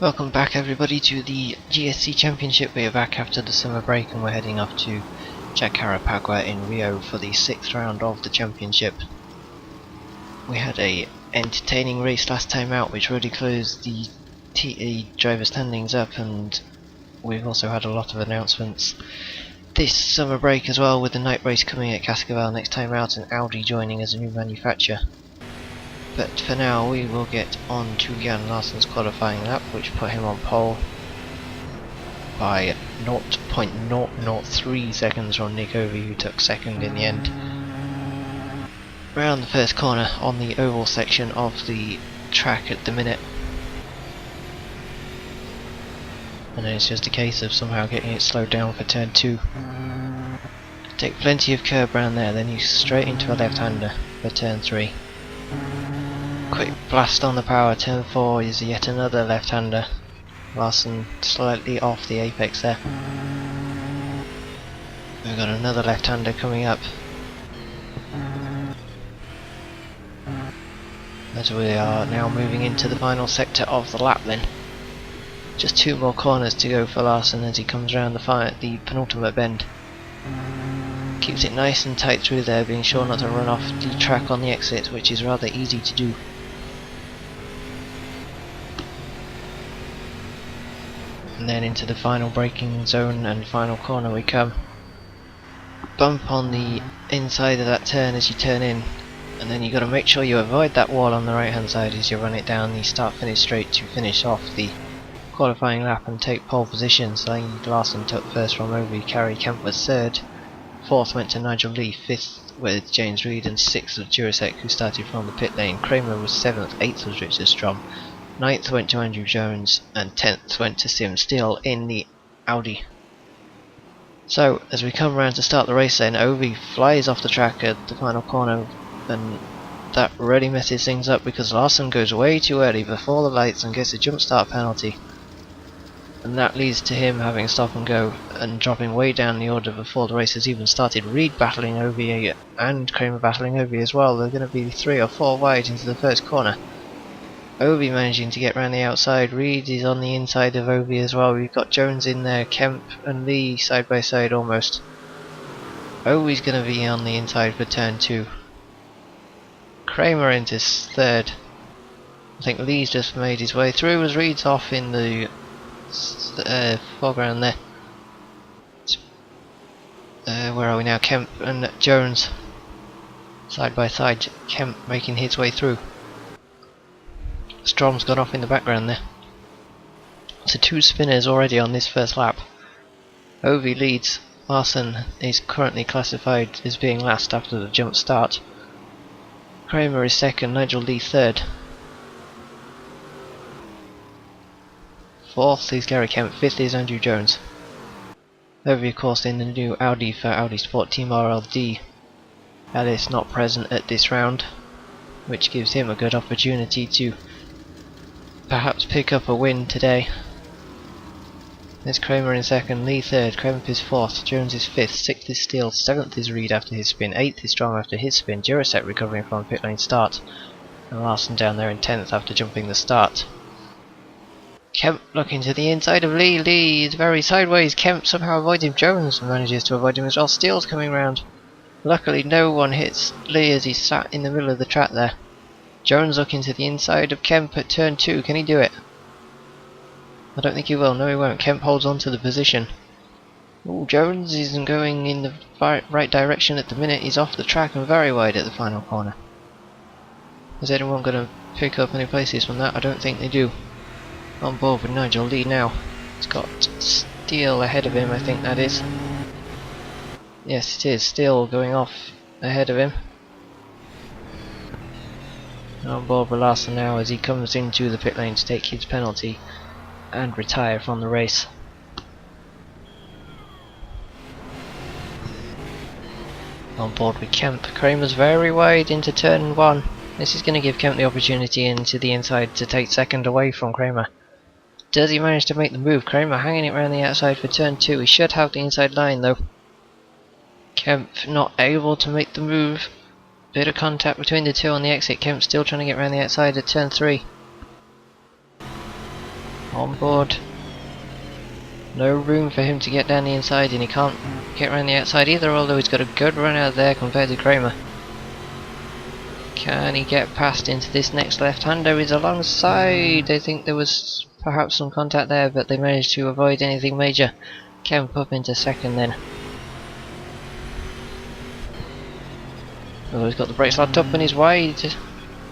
Welcome back everybody to the GSC Championship. We are back after the summer break and we're heading off to Jacarepaguá in Rio for the 6th round of the championship. We had a entertaining race last time out which really closed the TE driver standings up, and we've also had a lot of announcements this summer break as well, with the night race coming at Jacarepaguá next time out and Audi joining as a new manufacturer. But for now we will get on to Jan Larsson's qualifying lap, which put him on pole by 0.003 seconds from Nick Ovey, who took second in the end. Round the first corner on the oval section of the track at the minute. And then it's just a case of somehow getting it slowed down for turn 2. Take plenty of curb round there, then you straight into a left-hander for turn 3. Quick blast on the power, turn 4 is yet another left-hander. Larsson slightly off the apex there. We've got another left-hander coming up. As we are now moving into the final sector of the lap then. Just 2 more corners to go for Larsson as he comes around the penultimate bend. Keeps it nice and tight through there, being sure not to run off the track on the exit, which is rather easy to do. And then into the final braking zone and final corner we come. Bump on the inside of that turn as you turn in, and then you got to make sure you avoid that wall on the right hand side as you run it down the start finish straight to finish off the qualifying lap and take pole position. So Larsson took first from Ovey, Carey Kemp was third, 4th went to Nigel Lee, 5th with James Reed, and 6th was Jurasek, who started from the pit lane. Kramer was 7th, 8th was Richard Strom, 9th went to Andrew Jones, and 10th went to Sim Steele in the Audi. So as we come around to start the race then, Ovey flies off the track at the final corner, and that really messes things up because Larsson goes way too early before the lights and gets a jump start penalty. And that leads to him having stop and go and dropping way down the order before the race has even started. Reed battling Ovey and Kramer battling Ovey as well. They're going to be 3 or 4 wide into the first corner. Ovey managing to get round the outside. Reed is on the inside of Ovey as well. We've got Jones in there, Kemp and Lee side by side almost. Ovey's going to be on the inside for turn 2. Kramer into 3rd. I think Lee's just made his way through as Reed's off in the foreground there. Where are we now? Kemp and Jones side by side. Kemp making his way through. Strom's gone off in the background there. So 2 spinners already on this first lap. Ovey leads. Larsson is currently classified as being last after the jump start. Kramer is 2nd, Nigel Lee 3rd. 4th is Gary Kemp, 5th is Andrew Jones. Ovey of course in the new Audi for Audi Sport Team RLD. Alice not present at this round, which gives him a good opportunity to perhaps pick up a win today. There's Kramer in 2nd, Lee 3rd, Kramer is 4th, Jones is 5th, 6th is Steele, 7th is Reed after his spin, 8th is Strom after his spin, Jurasek recovering from pit lane start, and Larsson down there in 10th after jumping the start. Kemp looking to the inside of Lee. Lee is very sideways. Kemp somehow avoids him. Jones manages to avoid him as well. Steele's coming round. Luckily no one hits Lee as he sat in the middle of the track there. Jones looking to the inside of Kemp at turn 2. Can he do it? I don't think he will. No, he won't. Kemp holds on to the position. Ooh, Jones isn't going in the right direction at the minute. He's off the track and very wide at the final corner. Is anyone going to pick up any places from that? I don't think they do. On board with Nigel Lee now. He's got Steele ahead of him, I think that is. Yes, it is. Steele going off ahead of him. On board with Larsson now as he comes into the pit lane to take his penalty and retire from the race. On board with Kemp. Kramer's very wide into turn 1. This is going to give Kemp the opportunity into the inside to take 2nd away from Kramer. Does he manage to make the move? Kramer hanging it around the outside for turn 2. He should have the inside line though. Kemp not able to make the move. Bit of contact between the two on the exit. Kemp still trying to get around the outside at turn 3. On board. No room for him to get down the inside, and he can't get around the outside either, although he's got a good run out there compared to Kramer. Can he get past into this next left-hander? He's alongside. I think there was perhaps some contact there, but they managed to avoid anything major. Kemp up into second then. Oh, he's got the brakes locked up and he's wide.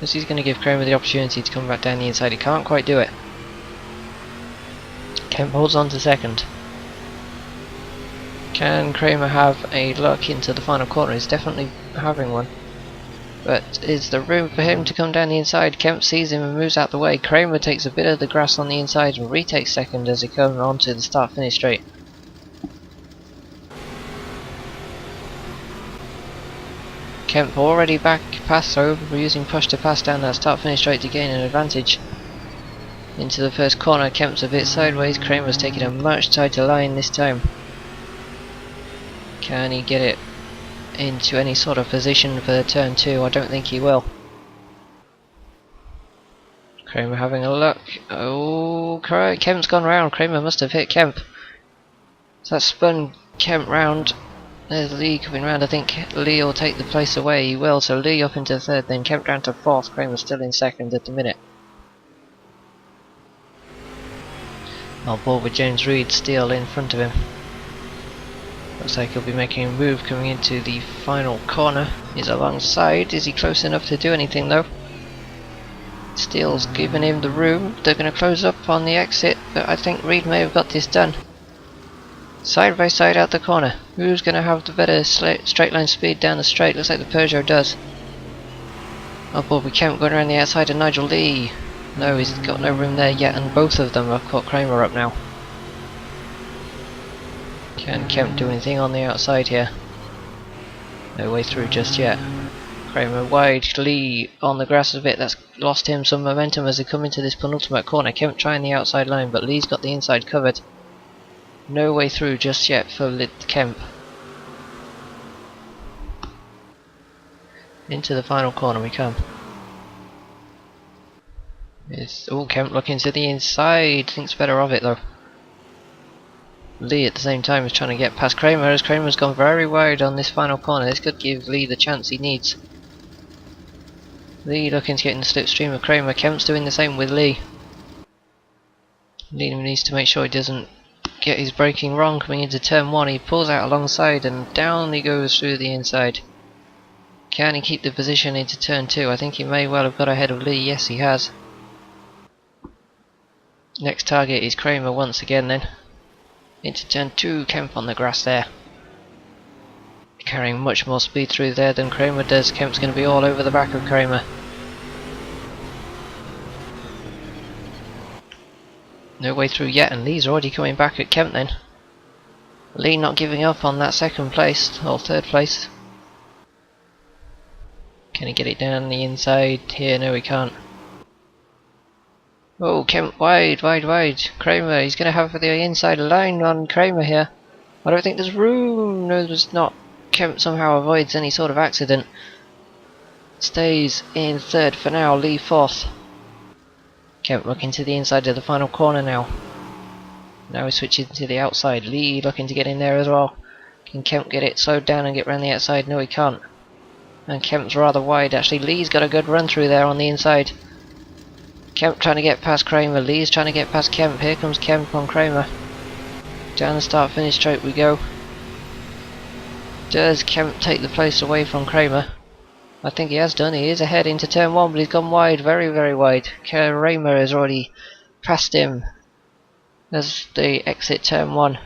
This is going to give Kramer the opportunity to come back down the inside. He can't quite do it. Kemp holds on to second. Can Kramer have a look into the final corner? He's definitely having one. But is there room for him to come down the inside? Kemp sees him and moves out the way. Kramer takes a bit of the grass on the inside and retakes second as he comes onto the start-finish straight. Kemp already back past, so we're using push to pass down that start-finish straight to gain an advantage. Into the first corner, Kemp's a bit sideways. Kramer's taking a much tighter line this time. Can he get it into any sort of position for turn 2? I don't think he will. Kramer having a look. Oh, Kemp's gone round. Kramer must have hit Kemp. So that spun Kemp round. There's Lee coming round. I think Lee will take the place away. He will. So Lee up into third, then Kemp down to fourth. Kramer still in second at the minute. On board with James Reed still in front of him. Looks like he'll be making a move coming into the final corner. He's alongside. Is he close enough to do anything though? Steele's giving him the room. They're going to close up on the exit, but I think Reed may have got this done. Side by side out the corner. Who's going to have the better straight line speed down the straight? Looks like the Peugeot does. On board with Kemp going around the outside of Nigel Lee. No, he's got no room there yet, and both of them have caught Kramer up now. Can Kemp do anything on the outside here? No way through just yet. Kramer wide, Lee on the grass a bit. That's lost him some momentum as they come into this penultimate corner. Kemp trying the outside line, but Lee's got the inside covered. No way through just yet for Kemp. Into the final corner we come. Kemp looking to the inside. Thinks better of it though. Lee at the same time is trying to get past Kramer, as Kramer's gone very wide on this final corner. This could give Lee the chance he needs. Lee looking to get in the slipstream of Kramer. Kemp's doing the same with Lee. Lee needs to make sure he doesn't get his braking wrong coming into turn 1. He pulls out alongside and down he goes through the inside. Can he keep the position into turn 2? I think he may well have got ahead of Lee. Yes, he has. Next target is Kramer once again then. Into turn 2, Kemp on the grass there. Carrying much more speed through there than Kramer does. Kemp's going to be all over the back of Kramer. No way through yet, and Lee's already coming back at Kemp then. Lee not giving up on that second place, or third place. Can he get it down the inside here? No, he can't. Oh, Kemp wide. Kramer, he's going to have the inside line on Kramer here. I don't think there's room. No, there's not. Kemp somehow avoids any sort of accident. Stays in third for now, Lee fourth. Kemp looking to the inside of the final corner now. Now he's switching to the outside. Lee looking to get in there as well. Can Kemp get it slowed down and get round the outside? No, he can't. And Kemp's rather wide actually. Lee's got a good run through there on the inside. Kemp trying to get past Kramer. Lee's trying to get past Kemp. Here comes Kemp on Kramer. Down the start finish straight we go. Does Kemp take the place away from Kramer? I think he has done. He is ahead into turn 1, but he's gone wide, very wide. Kramer has already passed him as they exit turn 1.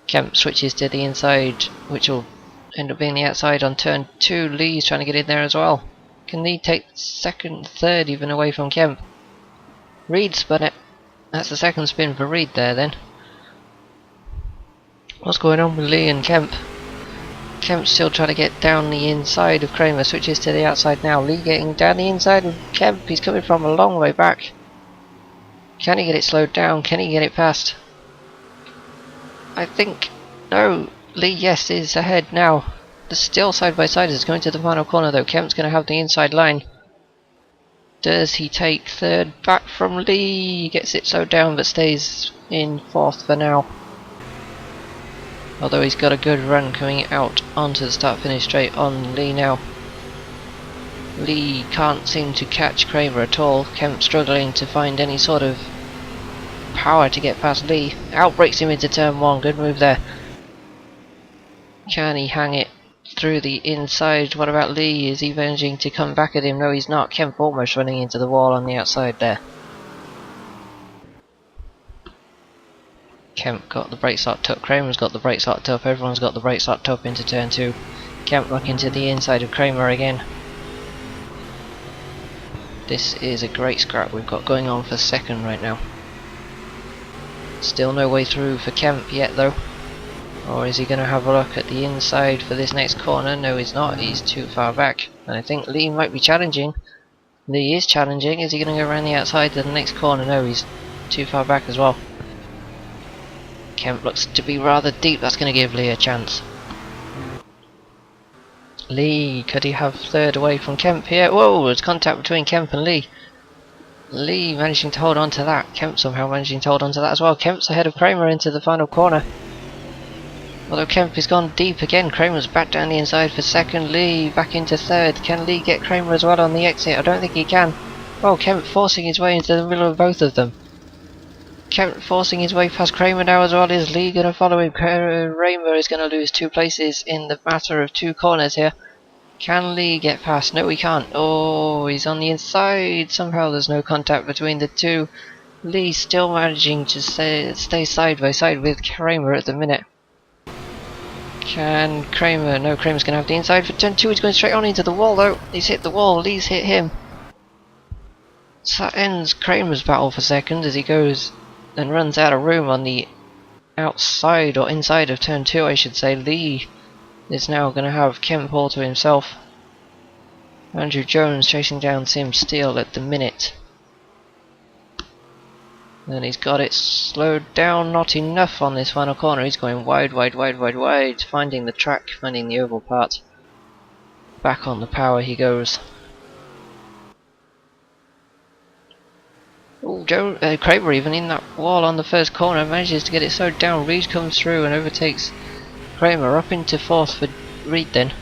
Kemp switches to the inside, which will end up being the outside on turn 2. Lee's trying to get in there as well. Can Lee take second, third even away from Kemp? Reed spun it. That's the second spin for Reed there then. What's going on with Lee and Kemp? Kemp's still trying to get down the inside of Kramer. Switches to the outside now. Lee getting down the inside of Kemp. He's coming from a long way back. Can he get it slowed down? Can he get it past? I think... No. Lee, yes, is ahead now. They're still side by side as it's going to the final corner though. Kemp's going to have the inside line. Does he take third back from Lee? He gets it slowed down but stays in fourth for now. Although he's got a good run coming out onto the start finish straight on Lee now. Lee can't seem to catch Kramer at all. Kemp struggling to find any sort of power to get past Lee. Outbreaks him into turn 1, good move there. Can he hang it through the inside? What about Lee? Is he managing to come back at him? No, he's not. Kemp almost running into the wall on the outside there. Kemp got the brakes locked up, Kramer's got the brakes locked up, everyone's got the brakes locked up into turn 2. Kemp looking to the inside of Kramer again. This is a great scrap we've got going on for second right now. Still no way through for Kemp yet though. Or is he going to have a look at the inside for this next corner? No, he's not, he's too far back. And I think Lee might be challenging. Lee is challenging. Is he going to go around the outside to the next corner? No, he's too far back as well. Kemp looks to be rather deep, that's going to give Lee a chance. Lee, could he have third away from Kemp here? Whoa, there's contact between Kemp and Lee. Lee managing to hold on to that. Kemp somehow managing to hold on to that as well. Kemp's ahead of Kramer into the final corner. Although Kemp has gone deep again, Kramer's back down the inside for second. Lee back into third. Can Lee get Kramer as well on the exit? I don't think he can. Oh, Kemp forcing his way into the middle of both of them. Kemp forcing his way past Kramer now as well. Is Lee going to follow him? Kramer is going to lose 2 places in the matter of 2 corners here. Can Lee get past? No, he can't. Oh, he's on the inside. Somehow there's no contact between the two. Lee still managing to stay side by side with Kramer at the minute. Can Kramer? No, Kramer's going to have the inside for turn 2. He's going straight on into the wall though. He's hit the wall. Lee's hit him. So that ends Kramer's battle for second as he goes and runs out of room on the outside or inside of turn 2 I should say. Lee is now going to have Kemp all to himself. Andrew Jones chasing down Sim Steele at the minute. And he's got it slowed down, not enough on this final corner. He's going wide, wide, wide, wide, wide, finding the track, finding the oval part. Back on the power he goes. Oh, Kramer even in that wall on the first corner manages to get it slowed down. Reed comes through and overtakes Kramer up into 4th for Reed then.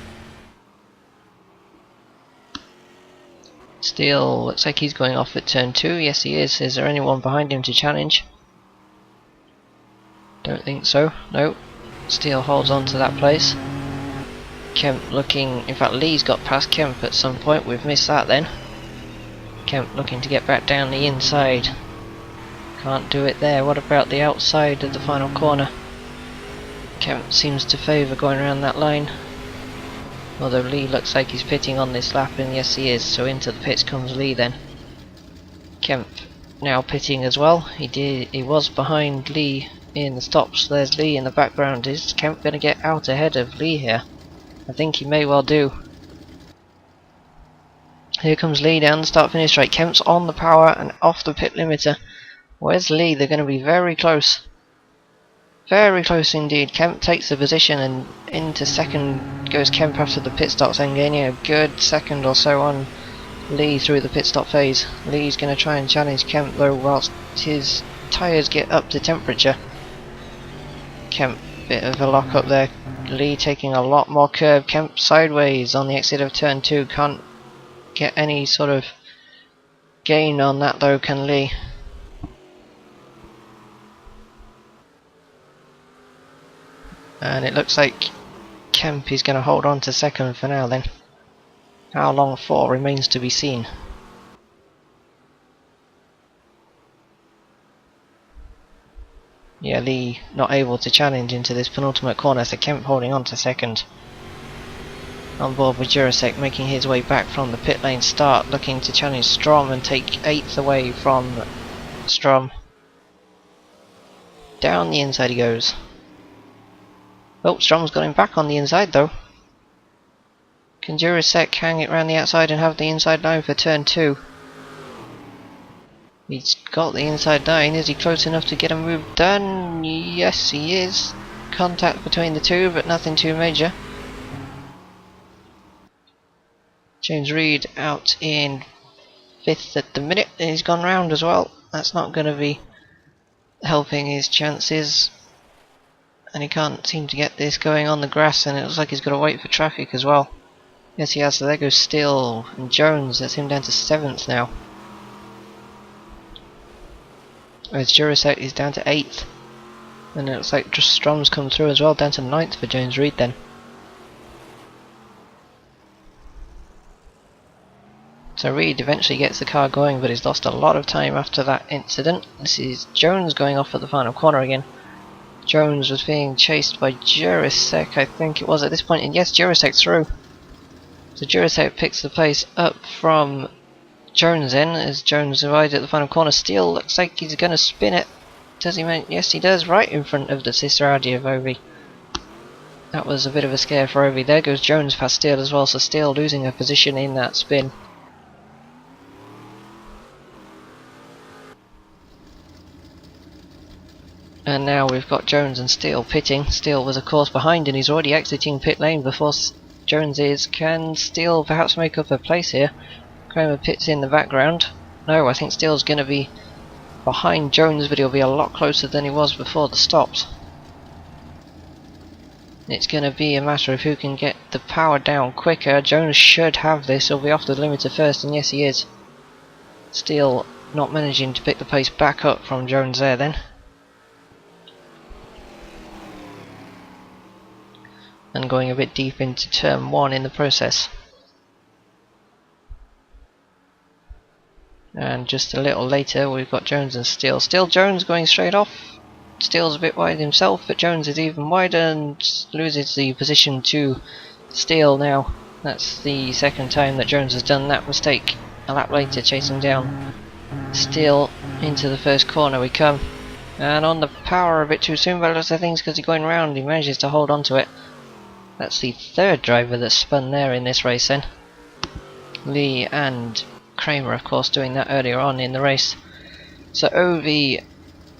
Steele looks like he's going off at turn 2. Yes he is. Is there anyone behind him to challenge? Don't think so. No. Steele holds on to that place. Kemp looking, in fact Lee's got past Kemp at some point. We've missed that then. Kemp looking to get back down the inside. Can't do it there. What about the outside of the final corner? Kemp seems to favour going around that line. Although Lee looks like he's pitting on this lap, and yes he is, so into the pits comes Lee then. Kemp now pitting as well. He was behind Lee in the stops. There's Lee in the background. Is Kemp going to get out ahead of Lee here? I think he may well do. Here comes Lee down the start finish straight. Kemp's on the power and off the pit limiter. Where's Lee? They're going to be very close. Very close indeed. Kemp takes the position and into second goes Kemp after the pit stops and gaining a good second or so on Lee through the pit stop phase. Lee's going to try and challenge Kemp though whilst his tyres get up to temperature. Kemp, bit of a lock up there. Lee taking a lot more curve. Kemp sideways on the exit of turn 2. Can't get any sort of gain on that though, can Lee? And it looks like Kemp is going to hold on to second for now then. How long for remains to be seen. Yeah, Lee not able to challenge into this penultimate corner, so Kemp holding on to second. On board with Jacarepaguá, making his way back from the pit lane start, looking to challenge Strom and take 8th away from Strom. Down the inside he goes. Oh, Strom's got him back on the inside though. Can Jacarepaguá hang it round the outside and have the inside line for turn 2? He's got the inside line. Is he close enough to get a move done? Yes he is. Contact between the two, but nothing too major. James Reed out in 5th at the minute, and he's gone round as well. That's not going to be helping his chances. And he can't seem to get this going on the grass, and it looks like he's got to wait for traffic as well. Yes, he has, so there goes Steele and Jones. That's him down to 7th now. Whereas Jurasek is down to 8th. And it looks like just Strom's come through as well, down to 9th for Jones Reed then. So Reed eventually gets the car going, but he's lost a lot of time after that incident. This is Jones going off at the final corner again. Jones was being chased by Jurasek, I think it was at this point, and yes, Jurasek's through. So Jurasek picks the pace up from Jones then, as Jones arrives at the final corner. Steele looks like he's going to spin it. Does he? Yes, he does, right in front of the sister Audi of Ovi. That was a bit of a scare for Ovi. There goes Jones past Steele as well, so Steele losing a position in that spin. And now we've got Jones and Steele pitting. Steele was of course behind, and he's already exiting pit lane before Jones is. Can Steele perhaps make up a place here? Kramer pits in the background. No, I think Steele's going to be behind Jones, but he'll be a lot closer than he was before the stops. It's going to be a matter of who can get the power down quicker. Jones should have this. He'll be off the limiter first, and yes, he is. Steele not managing to pick the pace back up from Jones there then. And going a bit deep into turn 1 in the process. And just a little later we've got Jones and Steele. Still Jones going straight off. Steele's a bit wide himself, but Jones is even wider and loses the position to Steele now. That's the second time that Jones has done that mistake. A lap later chasing down Steele into the first corner we come. And on the power a bit too soon by lots of things, because he's going round, he manages to hold on to it. That's the third driver that spun there in this race then. Lee and Kramer of course doing that earlier on in the race. So Ovi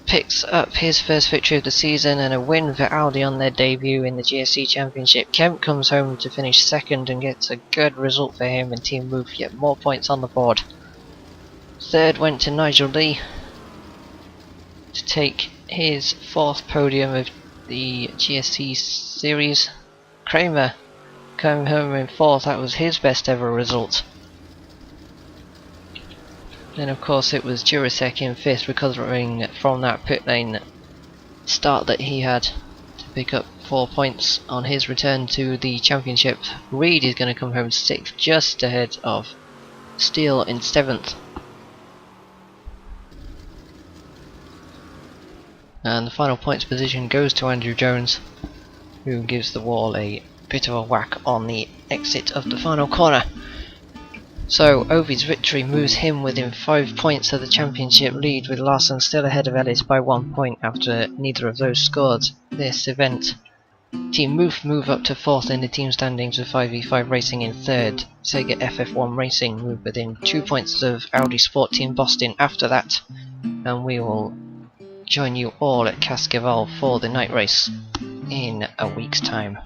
picks up his first victory of the season and a win for Audi on their debut in the GSC Championship. Kemp comes home to finish second and gets a good result for him, and Team Move get more points on the board. Third went to Nigel Lee to take his 4th podium of the GSC series. Kramer came home in 4th, that was his best ever result. Then of course it was Jurasek in 5th, recovering from that pit lane start that he had to pick up 4 points on his return to the championship. Reed is going to come home 6th, just ahead of Steele in 7th. And the final points position goes to Andrew Jones, who gives the wall a bit of a whack on the exit of the final corner. So Ovi's victory moves him within 5 points of the championship lead, with Larson still ahead of Ellis by 1 point after neither of those scored this event. Team move up to 4th in the team standings with 5v5 Racing in 3rd. Sega FF1 Racing move within 2 points of Audi Sport Team Boston after that, and we will join you all at Cascavel for the night race in a week's time.